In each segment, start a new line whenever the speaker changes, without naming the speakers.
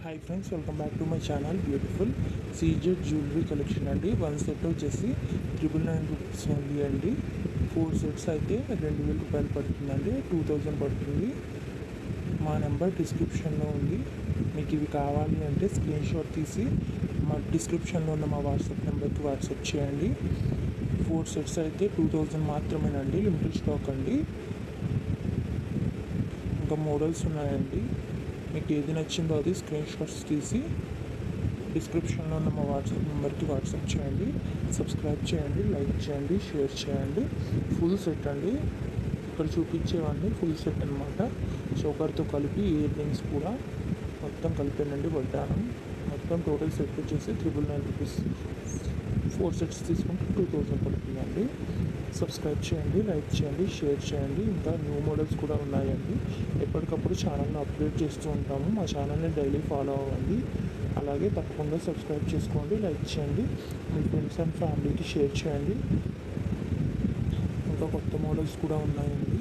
Hi friends, welcome back to my channel. Beautiful CZ jewellery collection అండి. 1 set వచ్చేసి 999 rupees only అండి. 4 sets అయితే 2000 రూపాయలు పడుతుందండి. 2000 పడుతుంది. మా నెంబర్ డిస్క్రిప్షన్లో ఉంది. మీకు ఇవి కావాలి అంటే స్క్రీన్ షాట్ తీసి మా డిస్క్రిప్షన్లో ఉన్న మా వాట్సాప్ నెంబర్కి వాట్సాప్ చేయండి. 4 సెట్స్ అయితే 2000 మాత్రమేనండి. లిమిటెడ్ స్టాక్ అండి. ఇంకా మోడల్స్ ఉన్నాయండి. మీకు ఏది నచ్చిందో అది స్క్రీన్ షాట్స్ తీసి డిస్క్రిప్షన్లో ఉన్న మా వాట్సాప్ నెంబర్కి వాట్సాప్ చేయండి. సబ్స్క్రైబ్ చేయండి, లైక్ చేయండి, షేర్ చేయండి. ఫుల్ సెట్ అండి. ఇక్కడ చూపించేవన్నీ ఫుల్ సెట్ అనమాట. చోకర్తో కలిపి ఇయర్ రింగ్స్ కూడా మొత్తం కలిపానండి. వడ్డానం మొత్తం టోటల్ సెట్ వచ్చేసి 999 రూపీస్. 4 సెట్స్ తీసుకుంటే 2000 పడుతుందండి. సబ్స్క్రైబ్ చేయండి, లైక్ చేయండి, షేర్ చేయండి. ఇంకా న్యూ మోడల్స్ కూడా ఉన్నాయండి. ఎప్పటికప్పుడు ఛానల్ని అప్డేట్ చేస్తూ ఉంటాము. మా ఛానల్ని డైలీ ఫాలో అవ్వండి. అలాగే తప్పకుండా సబ్స్క్రైబ్ చేసుకోండి, లైక్ చేయండి, మీ ఫ్రెండ్స్ అండ్ ఫ్యామిలీకి షేర్ చేయండి. ఇంకా కొత్త మోడల్స్ కూడా ఉన్నాయండి.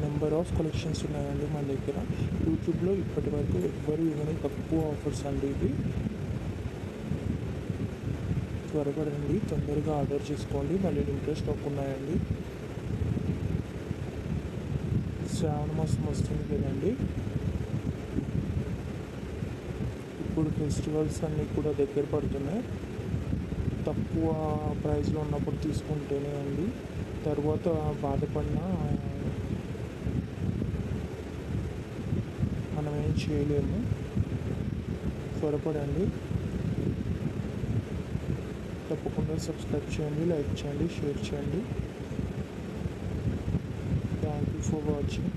నెంబర్ ఆఫ్ కలెక్షన్స్ ఉన్నాయండి మన దగ్గర. యూట్యూబ్లో ఇప్పటి వరకు ఎవ్వరు ఇవ్వని తక్కువ ఆఫర్స్ అండి ఇవి. త్వరపడండి, తొందరగా ఆర్డర్ చేసుకోండి. మళ్ళీ లిమిటెడ్ స్టాక్ ఉన్నాయండి. శ్రావణ మాసం వస్తుంది కదండి. ఇప్పుడు ఫెస్టివల్స్ అన్నీ కూడా దగ్గర పడుతున్నాయి. తక్కువ ప్రైస్లో ఉన్నప్పుడు తీసుకుంటేనే అండి. తర్వాత బాధపడినా మనం ఏం చేయలేము. త్వరపడండి. తప్పకుండా సబ్స్క్రైబ్ చేయండి, లైక్ చేయండి, షేర్ చేయండి. Thank you for watching.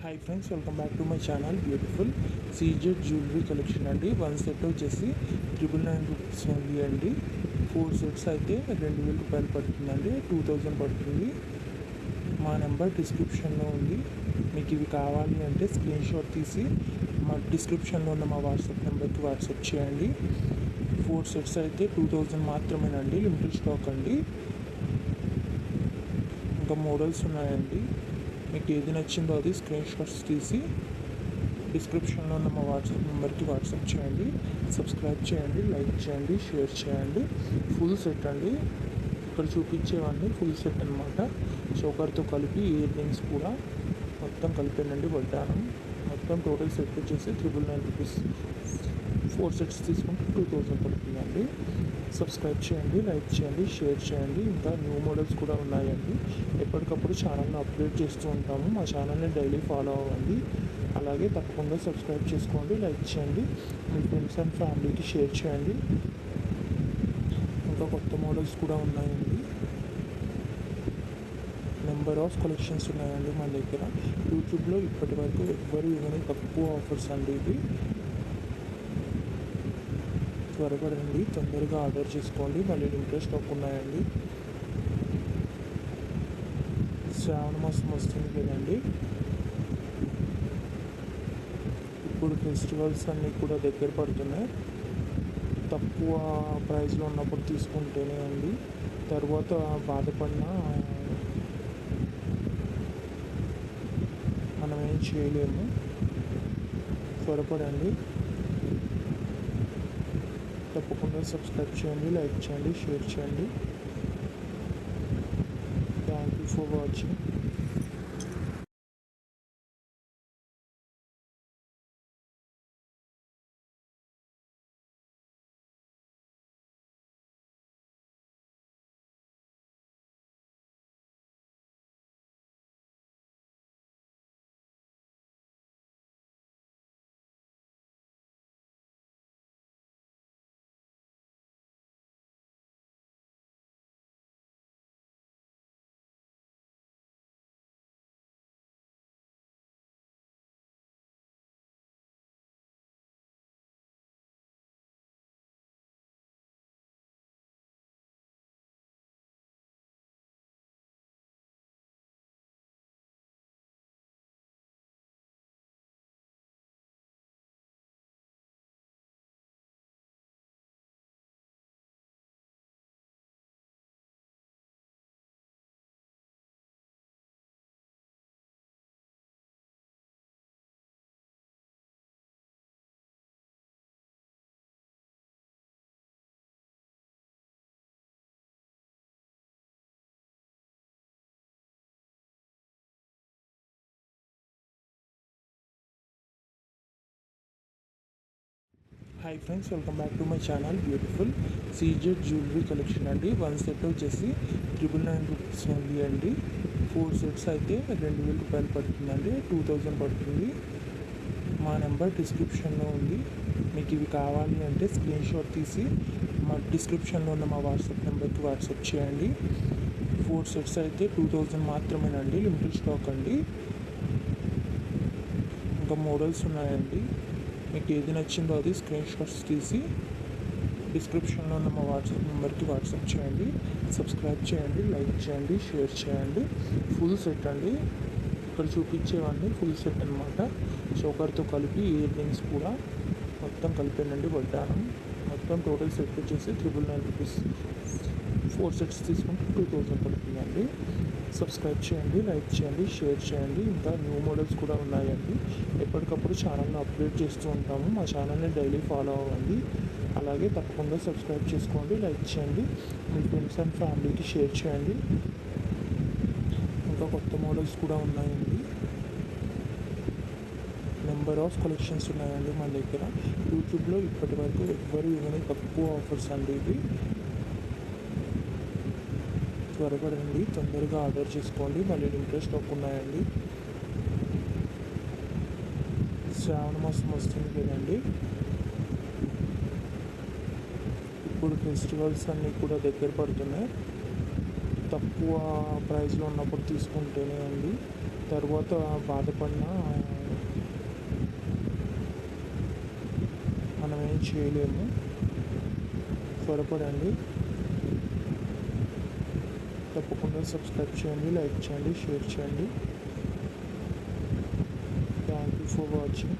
Hi friends, welcome back to my channel. Beautiful CZ jewellery collection అండి. 1 సెట్ వచ్చేసి 999 రూపీస్ ఓన్లీ అండి. 4 సెట్స్ అయితే 2000 రూపాయలు పడుతుందండి. 2000 పడుతుంది. మా నెంబర్ డిస్క్రిప్షన్లో ఉంది. మీకు ఇవి కావాలి అంటే స్క్రీన్ షాట్ తీసి మా డిస్క్రిప్షన్లో ఉన్న మా వాట్సాప్ నెంబర్కి వాట్సాప్ చేయండి. 4 సెట్స్ అయితే 2000 మాత్రమేనండి. లిమిటెడ్ స్టాక్ అండి. ఇంకా మోడల్స్ ఉన్నాయండి. మీకు ఏది నచ్చిందో అది స్క్రీన్ షాట్స్ తీసి డిస్క్రిప్షన్లో ఉన్న మా వాట్సాప్ నెంబర్కి వాట్సాప్ చేయండి. సబ్స్క్రైబ్ చేయండి, లైక్ చేయండి, షేర్ చేయండి. ఫుల్ సెట్ అండి. ఇక్కడ చూపించేవన్నీ ఫుల్ సెట్ అనమాట. చోకర్తో కలిపి ఇయర్ రింగ్స్ కూడా మొత్తం కలిపానండి. వడ్డానం మొత్తం టోటల్ సెట్ వచ్చేసి 999 రూపీస్. 4 సెట్స్ తీసుకుంటే 2000 పడుతుందండి. సబ్స్క్రైబ్ చేయండి, లైక్ చేయండి, షేర్ చేయండి. ఇంకా న్యూ మోడల్స్ కూడా ఉన్నాయండి. ఎప్పటికప్పుడు ఛానల్ని అప్డేట్ చేస్తూ ఉంటాము. మా ఛానల్ని డైలీ ఫాలో అవ్వండి. అలాగే తప్పకుండా సబ్స్క్రైబ్ చేసుకోండి, లైక్ చేయండి, మీ ఫ్రెండ్స్ అండ్ ఫ్యామిలీకి షేర్ చేయండి. ఇంకా కొత్త మోడల్స్ కూడా ఉన్నాయండి. నెంబర్ ఆఫ్ కలెక్షన్స్ ఉన్నాయండి మన దగ్గర. యూట్యూబ్లో ఇప్పటి వరకు ఎవ్వరు ఇవ్వని తక్కువ ఆఫర్స్ అండి ఇవి. త్వరపడండి, తొందరగా ఆర్డర్ చేసుకోండి. మళ్ళీ లిమిటెడ్ స్టాక్ ఉన్నాయండి. శ్రావణ మాసం వస్తుంది కదండి. ఇప్పుడు ఫెస్టివల్స్ అన్నీ కూడా దగ్గర పడుతున్నాయి. తక్కువ ప్రైస్లో ఉన్నప్పుడు తీసుకుంటేనే అండి. తర్వాత బాధపడినా మనం ఏం చేయలేము. త్వరపడండి. తప్పకుండా సబ్స్క్రైబ్ చేయండి, లైక్ చేయండి, షేర్ చేయండి. Thank you for watching. Hi friends, welcome back to my channel. Beautiful CZ jewellery collection అండి. 1 సెట్ వచ్చేసి 999 రూపీస్ ఉంది అండి. 4 సెట్స్ అయితే 2000 రూపాయలు పడుతుందండి. 2000 పడుతుంది. మా నెంబర్ డిస్క్రిప్షన్లో ఉంది. మీకు ఇవి కావాలి అంటే స్క్రీన్ షాట్ తీసి మా డిస్క్రిప్షన్లో ఉన్న మా వాట్సాప్ నెంబర్కి వాట్సాప్ చేయండి. 4 సెట్స్ అయితే 2000 మాత్రమేనండి. లిమిటెడ్ స్టాక్ అండి. ఇంకా మోడల్స్ ఉన్నాయండి. మీకు ఏది నచ్చిందో అది స్క్రీన్ షాట్స్ తీసి డిస్క్రిప్షన్లో ఉన్న మా వాట్సాప్ నెంబర్కి వాట్సాప్ చేయండి. సబ్స్క్రైబ్ చేయండి, లైక్ చేయండి, షేర్ చేయండి. ఫుల్ సెట్ అండి. ఇక్కడ చూపించేవన్నీ ఫుల్ సెట్ అనమాట. చోకర్తో కలిపి ఇయర్ రింగ్స్ కూడా మొత్తం కలిపానండి. వడ్డానం మొత్తం టోటల్ సెట్ వచ్చేసి 999 రూపీస్. 4 సెట్స్ తీసుకుంటే 2000 పడుతుందండి. సబ్స్క్రైబ్ చేయండి, లైక్ చేయండి, షేర్ చేయండి. ఇంకా న్యూ మోడల్స్ కూడా ఉన్నాయండి. ఎప్పటికప్పుడు ఛానల్ని అప్డేట్ చేస్తూ ఉంటాము. మా ఛానల్ని డైలీ ఫాలో అవ్వండి. అలాగే తప్పకుండా సబ్స్క్రైబ్ చేసుకోండి, లైక్ చేయండి, మీ ఫ్రెండ్స్ అండ్ ఫ్యామిలీకి షేర్ చేయండి. ఇంకా కొత్త మోడల్స్ కూడా ఉన్నాయండి. నెంబర్ ఆఫ్ కలెక్షన్స్ ఉన్నాయండి మన దగ్గర. యూట్యూబ్లో ఇప్పటి వరకు ఎవ్వరు ఇవన్నీ తక్కువ ఆఫర్స్ అండి ఇవి. త్వరపడండి, తొందరగా ఆర్డర్ చేసుకోండి. మళ్ళీ లిమిటెడ్ స్టాక్ ఉన్నాయండి. శ్రావణ మాసం వస్తుంది కదండి. ఇప్పుడు ఫెస్టివల్స్ అన్నీ కూడా దగ్గర పడుతున్నాయి. తక్కువ ప్రైస్లో ఉన్నప్పుడు తీసుకుంటేనే అండి. తర్వాత బాధపడినా మనం ఏం చేయలేము. త్వరపడండి. తప్పకుండా సబ్స్క్రైబ్ చేయండి, లైక్ చేయండి, షేర్ చేయండి. Thank you for watching.